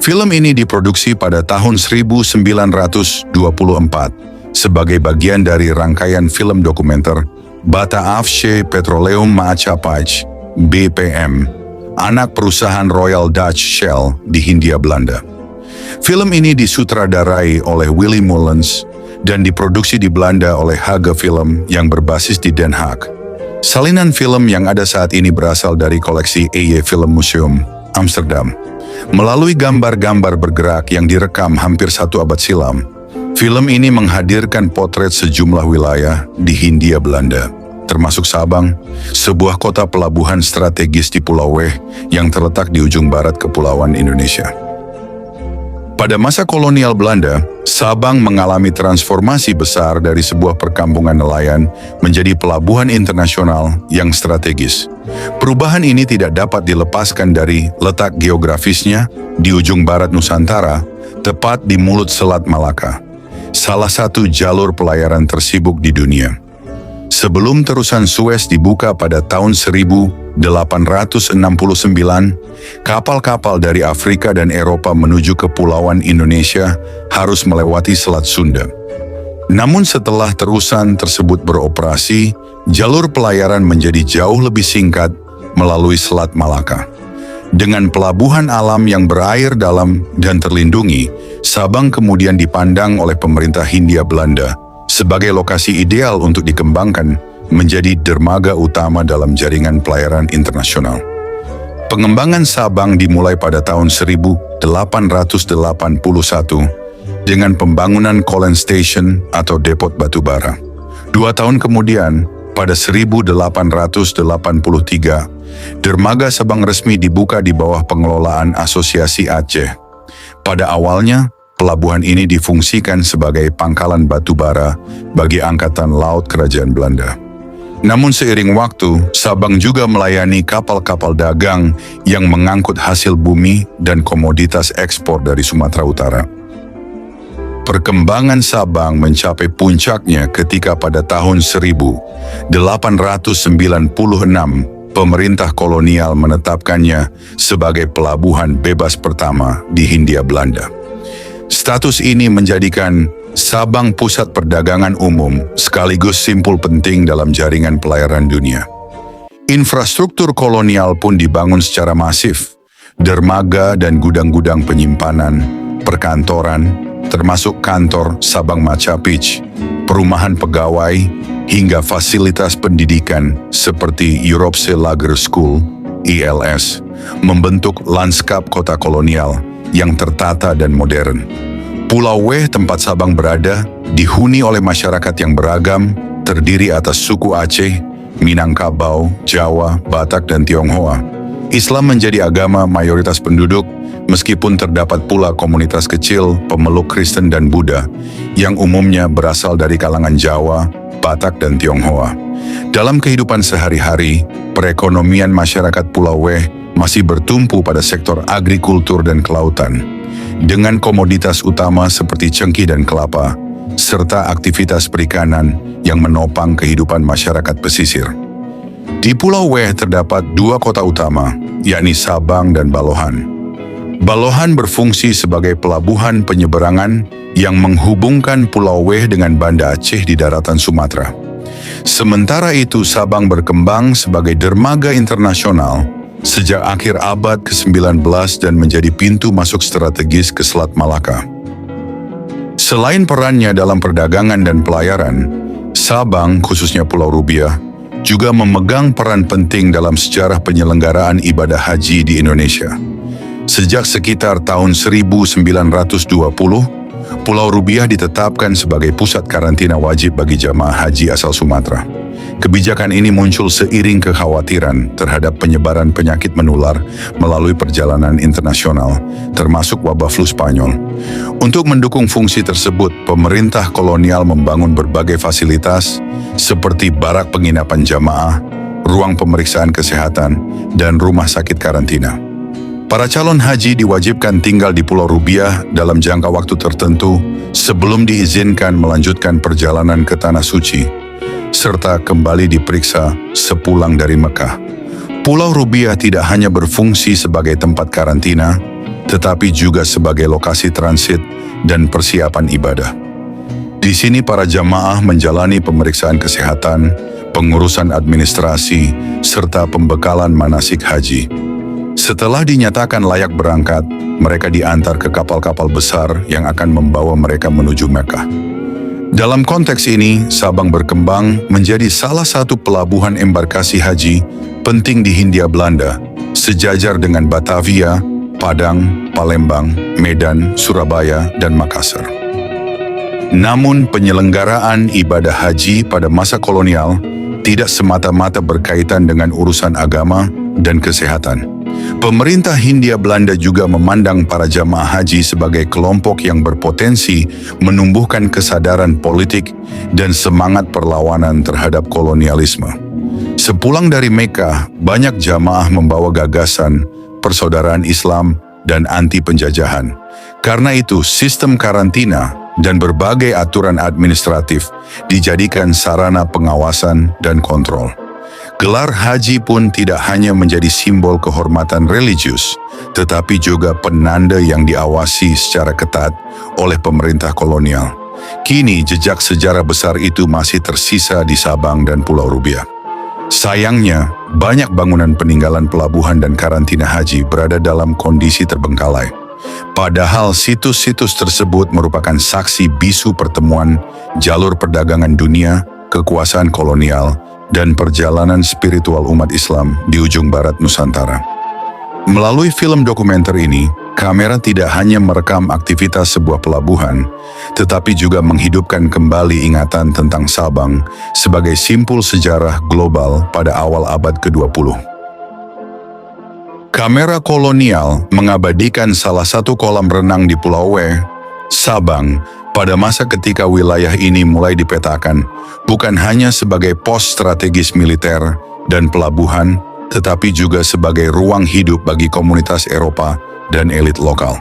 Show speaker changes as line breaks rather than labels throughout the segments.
Film ini diproduksi pada tahun 1924 sebagai bagian dari rangkaian film dokumenter Bataafse Petroleum Maatschappij (BPM), anak perusahaan Royal Dutch Shell di Hindia Belanda. Film ini disutradarai oleh Willy Moulens dan diproduksi di Belanda oleh Hage Film yang berbasis di Den Haag. Salinan film yang ada saat ini berasal dari koleksi EY Film Museum, Amsterdam. Melalui gambar-gambar bergerak yang direkam hampir 1 abad silam, film ini menghadirkan potret sejumlah wilayah di Hindia Belanda, termasuk Sabang, sebuah kota pelabuhan strategis di Pulau Weh yang terletak di ujung barat Kepulauan Indonesia. Pada masa kolonial Belanda, Sabang mengalami transformasi besar dari sebuah perkampungan nelayan menjadi pelabuhan internasional yang strategis. Perubahan ini tidak dapat dilepaskan dari letak geografisnya di ujung barat Nusantara, tepat di mulut Selat Malaka, salah satu jalur pelayaran tersibuk di dunia. Sebelum terusan Suez dibuka pada tahun 1869, kapal-kapal dari Afrika dan Eropa menuju Kepulauan Indonesia harus melewati Selat Sunda. Namun setelah terusan tersebut beroperasi, jalur pelayaran menjadi jauh lebih singkat melalui Selat Malaka. Dengan pelabuhan alam yang berair dalam dan terlindungi, Sabang kemudian dipandang oleh pemerintah Hindia Belanda sebagai lokasi ideal untuk dikembangkan menjadi dermaga utama dalam jaringan pelayaran internasional. Pengembangan Sabang dimulai pada tahun 1881 dengan pembangunan Colen Station atau depot batubara. 2 tahun kemudian, pada 1883, dermaga Sabang resmi dibuka di bawah pengelolaan Asosiasi Aceh. Pada awalnya, pelabuhan ini difungsikan sebagai pangkalan batubara bagi Angkatan Laut Kerajaan Belanda. Namun seiring waktu, Sabang juga melayani kapal-kapal dagang yang mengangkut hasil bumi dan komoditas ekspor dari Sumatera Utara. Perkembangan Sabang mencapai puncaknya ketika pada tahun 1896 pemerintah kolonial menetapkannya sebagai pelabuhan bebas pertama di Hindia Belanda. Status ini menjadikan Sabang pusat perdagangan umum sekaligus simpul penting dalam jaringan pelayaran dunia. Infrastruktur kolonial pun dibangun secara masif, dermaga dan gudang-gudang penyimpanan, perkantoran, termasuk kantor Sabang Maatschappij, perumahan pegawai, hingga fasilitas pendidikan seperti Europese Lager School, ILS, membentuk lanskap kota kolonial yang tertata dan modern. Pulau Weh tempat Sabang berada dihuni oleh masyarakat yang beragam, terdiri atas suku Aceh, Minangkabau, Jawa, Batak, dan Tionghoa. Islam menjadi agama mayoritas penduduk, meskipun terdapat pula komunitas kecil pemeluk Kristen dan Buddha yang umumnya berasal dari kalangan Jawa, Batak, dan Tionghoa. Dalam kehidupan sehari-hari, perekonomian masyarakat Pulau Weh masih bertumpu pada sektor agrikultur dan kelautan, dengan komoditas utama seperti cengkih dan kelapa, serta aktivitas perikanan yang menopang kehidupan masyarakat pesisir. Di Pulau Weh terdapat 2 kota utama, yakni Sabang dan Balohan. Balohan berfungsi sebagai pelabuhan penyeberangan yang menghubungkan Pulau Weh dengan Banda Aceh di daratan Sumatera. Sementara itu, Sabang berkembang sebagai dermaga internasional sejak akhir abad ke-19 dan menjadi pintu masuk strategis ke Selat Malaka. Selain perannya dalam perdagangan dan pelayaran, Sabang, khususnya Pulau Rubiah, juga memegang peran penting dalam sejarah penyelenggaraan ibadah haji di Indonesia. Sejak sekitar tahun 1920, Pulau Rubiah ditetapkan sebagai pusat karantina wajib bagi jamaah haji asal Sumatera. Kebijakan ini muncul seiring kekhawatiran terhadap penyebaran penyakit menular melalui perjalanan internasional, termasuk wabah flu Spanyol. Untuk mendukung fungsi tersebut, pemerintah kolonial membangun berbagai fasilitas seperti barak penginapan jamaah, ruang pemeriksaan kesehatan, dan rumah sakit karantina. Para calon haji diwajibkan tinggal di Pulau Rubiah dalam jangka waktu tertentu sebelum diizinkan melanjutkan perjalanan ke Tanah Suci, serta kembali diperiksa sepulang dari Mekah. Pulau Rubiah tidak hanya berfungsi sebagai tempat karantina, tetapi juga sebagai lokasi transit dan persiapan ibadah. Di sini para jamaah menjalani pemeriksaan kesehatan, pengurusan administrasi, serta pembekalan manasik haji. Setelah dinyatakan layak berangkat, mereka diantar ke kapal-kapal besar yang akan membawa mereka menuju Mekah. Dalam konteks ini, Sabang berkembang menjadi salah satu pelabuhan embarkasi haji penting di Hindia Belanda, sejajar dengan Batavia, Padang, Palembang, Medan, Surabaya, dan Makassar. Namun penyelenggaraan ibadah haji pada masa kolonial tidak semata-mata berkaitan dengan urusan agama dan kesehatan. Pemerintah Hindia Belanda juga memandang para jamaah haji sebagai kelompok yang berpotensi menumbuhkan kesadaran politik dan semangat perlawanan terhadap kolonialisme. Sepulang dari Mekah, banyak jamaah membawa gagasan persaudaraan Islam dan anti penjajahan. Karena itu, sistem karantina dan berbagai aturan administratif dijadikan sarana pengawasan dan kontrol. Gelar haji pun tidak hanya menjadi simbol kehormatan religius, tetapi juga penanda yang diawasi secara ketat oleh pemerintah kolonial. Kini jejak sejarah besar itu masih tersisa di Sabang dan Pulau Rubiak. Sayangnya, banyak bangunan peninggalan pelabuhan dan karantina haji berada dalam kondisi terbengkalai. Padahal situs-situs tersebut merupakan saksi bisu pertemuan jalur perdagangan dunia, kekuasaan kolonial, dan perjalanan spiritual umat Islam di ujung barat Nusantara. Melalui film dokumenter ini, kamera tidak hanya merekam aktivitas sebuah pelabuhan, tetapi juga menghidupkan kembali ingatan tentang Sabang sebagai simpul sejarah global pada awal abad ke-20. Kamera kolonial mengabadikan salah satu kolam renang di Pulau W, Sabang, pada masa ketika wilayah ini mulai dipetakan, bukan hanya sebagai pos strategis militer dan pelabuhan, tetapi juga sebagai ruang hidup bagi komunitas Eropa dan elit lokal.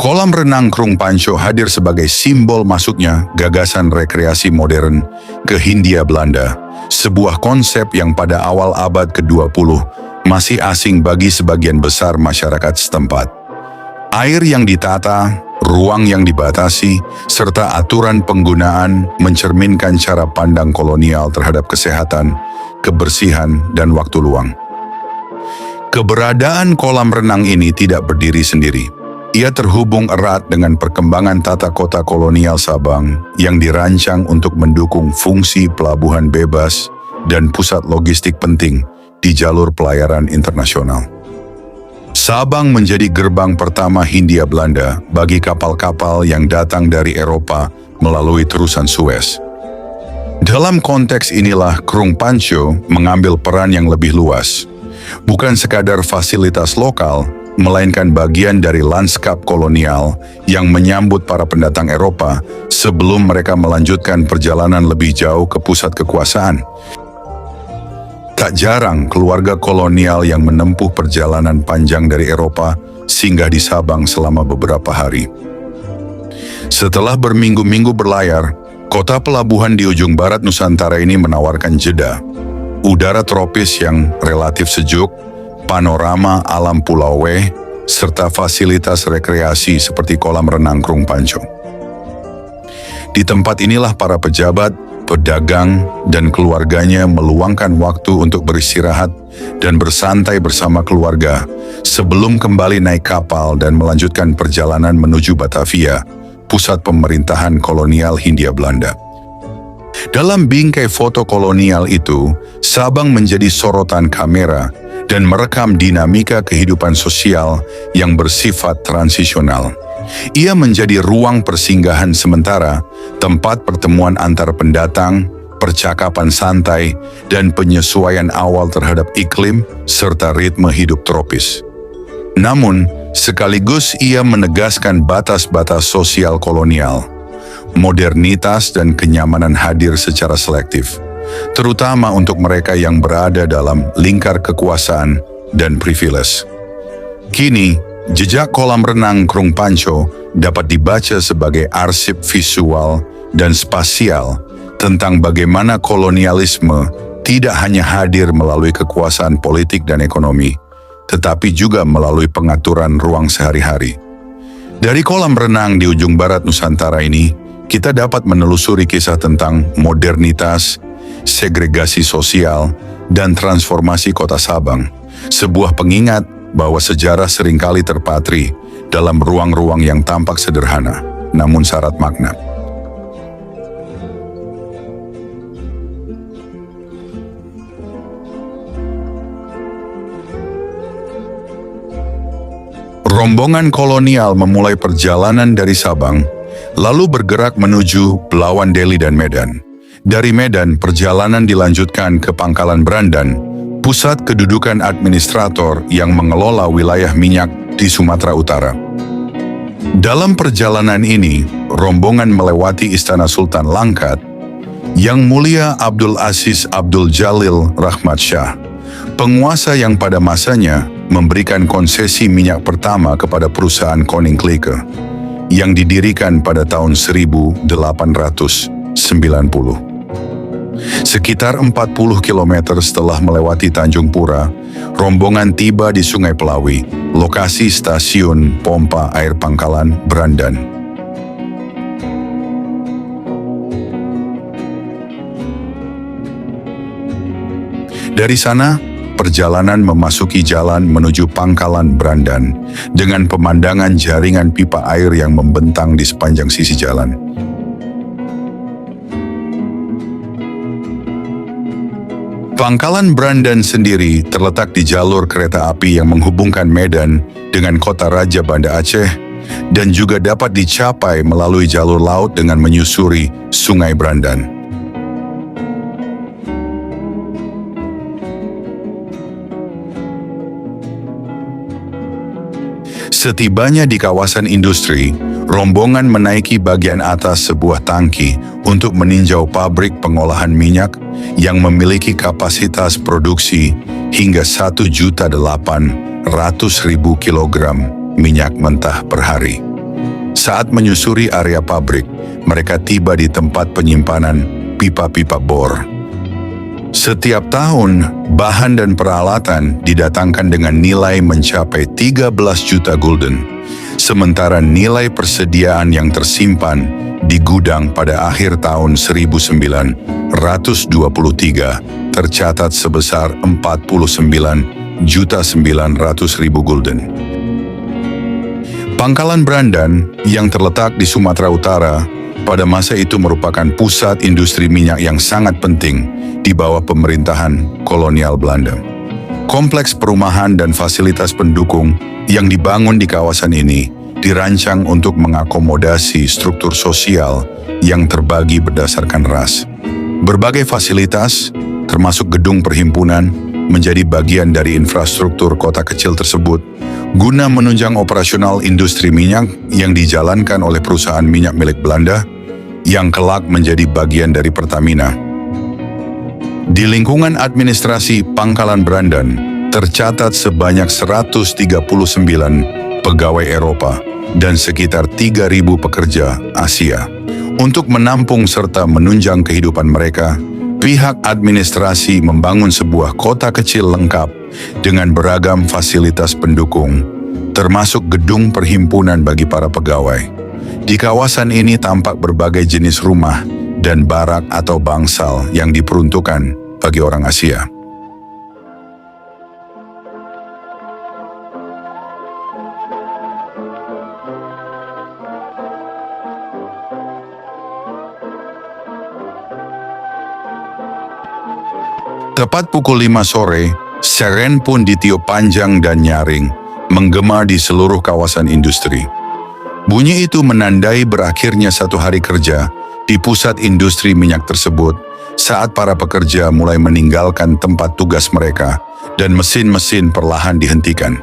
Kolam renang Krung Pancho hadir sebagai simbol masuknya gagasan rekreasi modern ke Hindia Belanda, sebuah konsep yang pada awal abad ke-20 masih asing bagi sebagian besar masyarakat setempat. Air yang ditata, ruang yang dibatasi, serta aturan penggunaan mencerminkan cara pandang kolonial terhadap kesehatan, kebersihan, dan waktu luang. Keberadaan kolam renang ini tidak berdiri sendiri. Ia terhubung erat dengan perkembangan tata kota kolonial Sabang yang dirancang untuk mendukung fungsi pelabuhan bebas dan pusat logistik penting di jalur pelayaran internasional. Sabang menjadi gerbang pertama Hindia Belanda bagi kapal-kapal yang datang dari Eropa melalui terusan Suez. Dalam konteks inilah Krung Pancho mengambil peran yang lebih luas. Bukan sekadar fasilitas lokal, melainkan bagian dari lanskap kolonial yang menyambut para pendatang Eropa sebelum mereka melanjutkan perjalanan lebih jauh ke pusat kekuasaan. Tak jarang keluarga kolonial yang menempuh perjalanan panjang dari Eropa singgah di Sabang selama beberapa hari. Setelah berminggu-minggu berlayar, kota pelabuhan di ujung barat Nusantara ini menawarkan jeda, udara tropis yang relatif sejuk, panorama alam Pulau W, serta fasilitas rekreasi seperti kolam renang Krung Pancho. Di tempat inilah para pejabat, pedagang, dan keluarganya meluangkan waktu untuk beristirahat dan bersantai bersama keluarga sebelum kembali naik kapal dan melanjutkan perjalanan menuju Batavia, pusat pemerintahan kolonial Hindia Belanda. Dalam bingkai foto kolonial itu, Sabang menjadi sorotan kamera dan merekam dinamika kehidupan sosial yang bersifat transisional. Ia menjadi ruang persinggahan sementara, tempat pertemuan antar pendatang, percakapan santai, dan penyesuaian awal terhadap iklim serta ritme hidup tropis. Namun, sekaligus ia menegaskan batas-batas sosial kolonial. Modernitas dan kenyamanan hadir secara selektif, terutama untuk mereka yang berada dalam lingkar kekuasaan dan privilege. Kini, jejak kolam renang Krung Pancho dapat dibaca sebagai arsip visual dan spasial tentang bagaimana kolonialisme tidak hanya hadir melalui kekuasaan politik dan ekonomi, tetapi juga melalui pengaturan ruang sehari-hari. Dari kolam renang di ujung barat Nusantara ini, kita dapat menelusuri kisah tentang modernitas, segregasi sosial, dan transformasi kota Sabang. Sebuah pengingat bahwa sejarah seringkali terpatri dalam ruang-ruang yang tampak sederhana, namun syarat makna. Rombongan kolonial memulai perjalanan dari Sabang, lalu bergerak menuju Belawan Deli dan Medan. Dari Medan, perjalanan dilanjutkan ke Pangkalan Brandan, pusat kedudukan administrator yang mengelola wilayah minyak di Sumatera Utara. Dalam perjalanan ini, rombongan melewati Istana Sultan Langkat, Yang Mulia Abdul Aziz Abdul Jalil Rahmat Shah, penguasa yang pada masanya memberikan konsesi minyak pertama kepada perusahaan Koninklijke yang didirikan pada tahun 1890. Sekitar 40 km setelah melewati Tanjung Pura, rombongan tiba di Sungai Pelawi, lokasi stasiun pompa air Pangkalan Brandan. Dari sana, perjalanan memasuki jalan menuju Pangkalan Brandan dengan pemandangan jaringan pipa air yang membentang di sepanjang sisi jalan. Pangkalan Brandan sendiri terletak di jalur kereta api yang menghubungkan Medan dengan kota Raja Banda Aceh dan juga dapat dicapai melalui jalur laut dengan menyusuri Sungai Brandan. Setibanya di kawasan industri, rombongan menaiki bagian atas sebuah tangki untuk meninjau pabrik pengolahan minyak yang memiliki kapasitas produksi hingga 1.800.000 kilogram minyak mentah per hari. Saat menyusuri area pabrik, mereka tiba di tempat penyimpanan pipa-pipa bor. Setiap tahun, bahan dan peralatan didatangkan dengan nilai mencapai 13 juta gulden, sementara nilai persediaan yang tersimpan di gudang pada akhir tahun 1923 tercatat sebesar 49.900.000 gulden. Pangkalan Brandan yang terletak di Sumatera Utara pada masa itu merupakan pusat industri minyak yang sangat penting di bawah pemerintahan kolonial Belanda. Kompleks perumahan dan fasilitas pendukung yang dibangun di kawasan ini dirancang untuk mengakomodasi struktur sosial yang terbagi berdasarkan ras. Berbagai fasilitas, termasuk gedung perhimpunan, menjadi bagian dari infrastruktur kota kecil tersebut guna menunjang operasional industri minyak yang dijalankan oleh perusahaan minyak milik Belanda yang kelak menjadi bagian dari Pertamina. Di lingkungan administrasi Pangkalan Brandan, tercatat sebanyak 139 pegawai Eropa dan sekitar 3.000 pekerja Asia. Untuk menampung serta menunjang kehidupan mereka, pihak administrasi membangun sebuah kota kecil lengkap dengan beragam fasilitas pendukung, termasuk gedung perhimpunan bagi para pegawai. Di kawasan ini tampak berbagai jenis rumah dan barak atau bangsal yang diperuntukkan bagi orang Asia. Tepat pukul 5 sore, siren pun ditiup panjang dan nyaring, menggema di seluruh kawasan industri. Bunyi itu menandai berakhirnya satu hari kerja di pusat industri minyak tersebut saat para pekerja mulai meninggalkan tempat tugas mereka dan mesin-mesin perlahan dihentikan.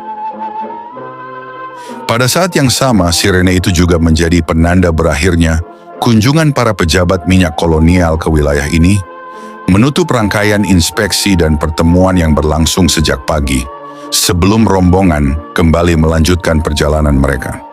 Pada saat yang sama, sirene itu juga menjadi penanda berakhirnya kunjungan para pejabat minyak kolonial ke wilayah ini, menutup rangkaian inspeksi dan pertemuan yang berlangsung sejak pagi, sebelum rombongan kembali melanjutkan perjalanan mereka.